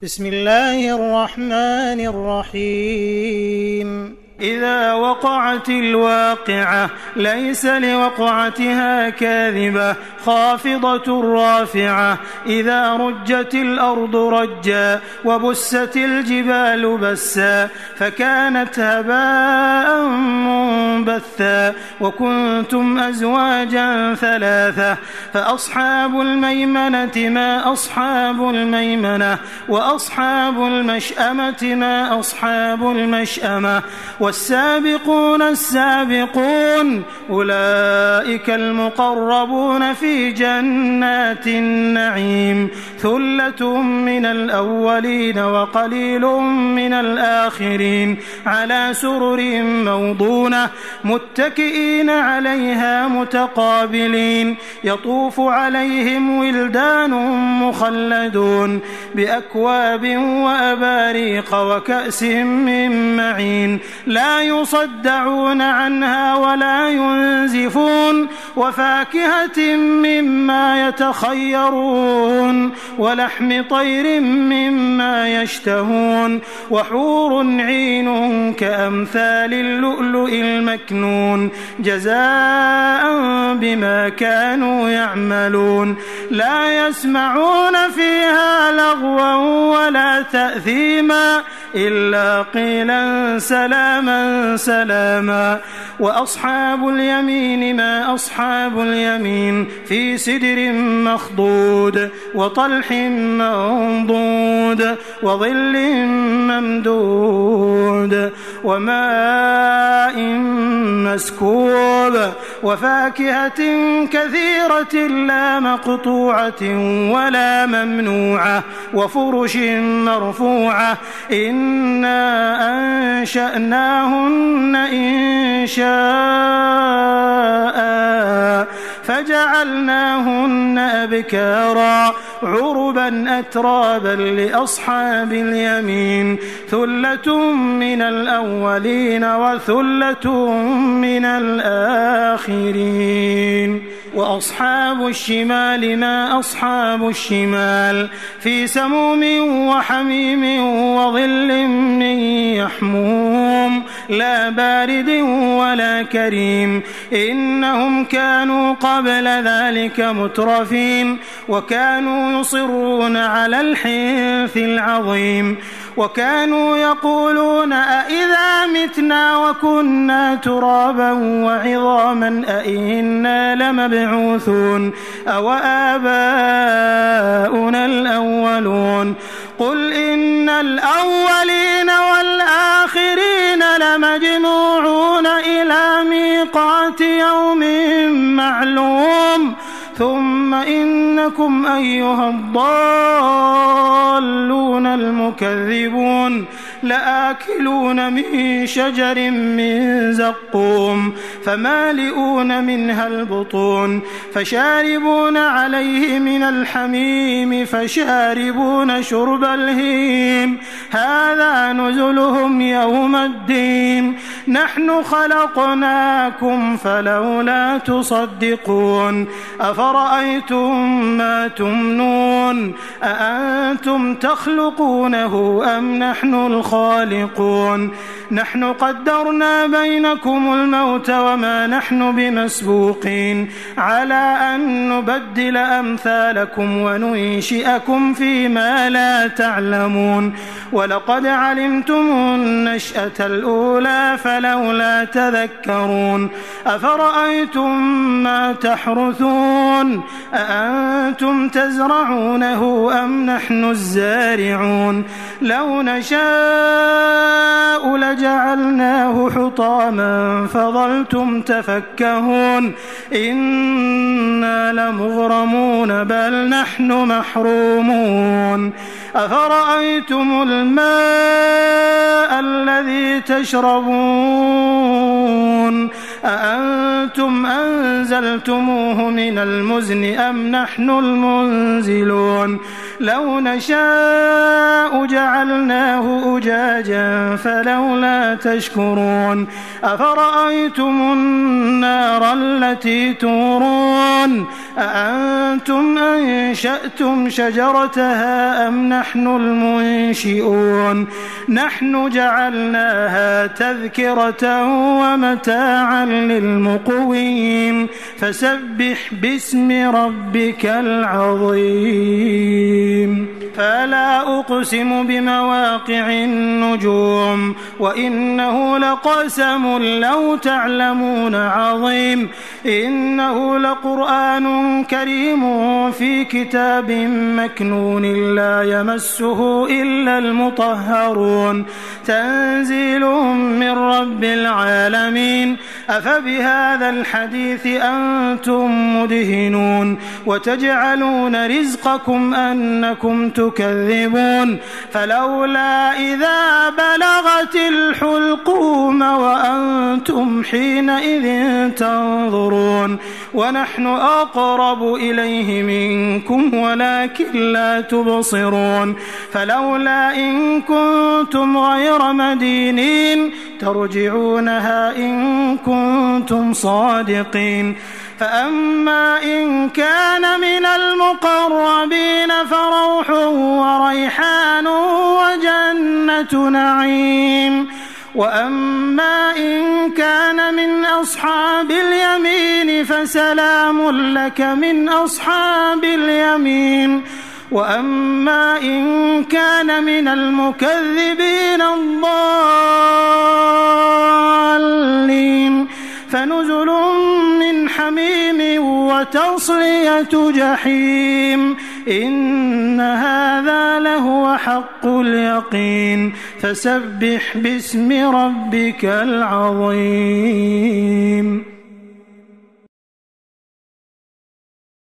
بسم الله الرحمن الرحيم إذا وقعت الواقعة ليس لوقعتها كاذبة خافضة رافعة إذا رجت الأرض رجا وبست الجبال بسا فكانت هباء منبثا وكنتم أزواجا ثلاثة فأصحاب الميمنة ما أصحاب الميمنة وأصحاب المشأمة ما أصحاب المشأمة والسابقون السابقون أولئك المقربون في جنات النعيم ثلة من الأولين وقليل من الآخرين على سرر موضونة متكئين عليها متقابلين يطوف عليهم ولدان مخلدون بأكواب وأباريق وكأس من معين لا يصدعون عنها ولا ينزفون وفاكهة مما يتخيرون ولحم طير مما يشتهون وحور عين كأمثال اللؤلؤ المكنون جزاء بما كانوا يعملون لا يسمعون فيها لغوا ولا تأثيما إلا قيلا سلاما سلاما وأصحاب اليمين ما أصحاب اليمين في سدر مخضود وطلح منضود وظل ممدود وماء مسكوب وفاكهة كثيرة لا مقطوعة ولا ممنوعة وفرش مرفوعة إنا أنشأناهن إنشاء فجعلناهن أبكارا عربا أترابا لأصحاب اليمين ثلة من الأولين وثلة من الآخرين وأصحاب الشمال ما أصحاب الشمال في سموم وحميم وظل من يحموم لا بارد ولا كريم إنهم كانوا قبل ذلك مترفين وكانوا يصرون على الحنث العظيم وكانوا يقولون أئذا متنا وكنا ترابا وعظاما أئنا لمبعوثون أو آباؤنا الأولون قل إن الأولين والآخرين لمجموعون إلى ميقات يوم معلوم ثم إنكم أيها الضالون المكذبون لآكلون من شجر من زقوم فمالئون منها البطون فشاربون عليه من الحميم فشاربون شرب الهيم هذا نزلهم يوم الدين نحن خلقناكم فلولا تصدقون أفرأيتم ما تمنون أأنتم تخلقونه أم نحن الخالقون نحن قدرنا بينكم الموت وما نحن بمسبوقين على أن نبدل أمثالكم وننشئكم فيما لا تعلمون ولقد علمتم النشأة الأولى فلولا تذكرون أفرأيتم ما تحرثون أأنتم تزرعونه أم نحن الزارعون لو نشاء لجعلناه حطاما فظلتم تفكهون إنا لمغرمون بل نحن محرومون أفرأيتم الماء الذي تشربون أأنتم أنزلتموه من المزن أم نحن المنزلون لو نشاء جعلناه أجاجا فلولا تشكرون أفرأيتم النار التي تورون أأنتم أنشأتم شجرتها أم نحن المنشئون نحن جعلناها تذكرة ومتاعا للمقوين فسبح باسم ربك العظيم فلا أقسم بمواقع النجوم وإنه لقسم لو تعلمون عظيم إنه لقرآن كريم في كتاب مكنون لا يمسه إلا المطهرون تنزيل من رب العالمين أفبهذا الحديث أنتم مدهنون وتجعلون رزقكم أنكم تكذبون فلولا إذا بلغت الحلقوم وأنتم حينئذ تنظرون ونحن أقرب إليه منكم ولكن لا تبصرون فلولا إن كنتم غير مدينين ترجعونها إن كنتم صادقين فأما إن كان من المقربين فروح وريحان وجنة نعيم وأما إن كان من أصحاب اليمين فسلام لك من أصحاب اليمين وأما إن كان من المكذبين الضالين فنزل من حميم وتصلية جحيم إن هذا لهو حق اليقين فسبح باسم ربك العظيم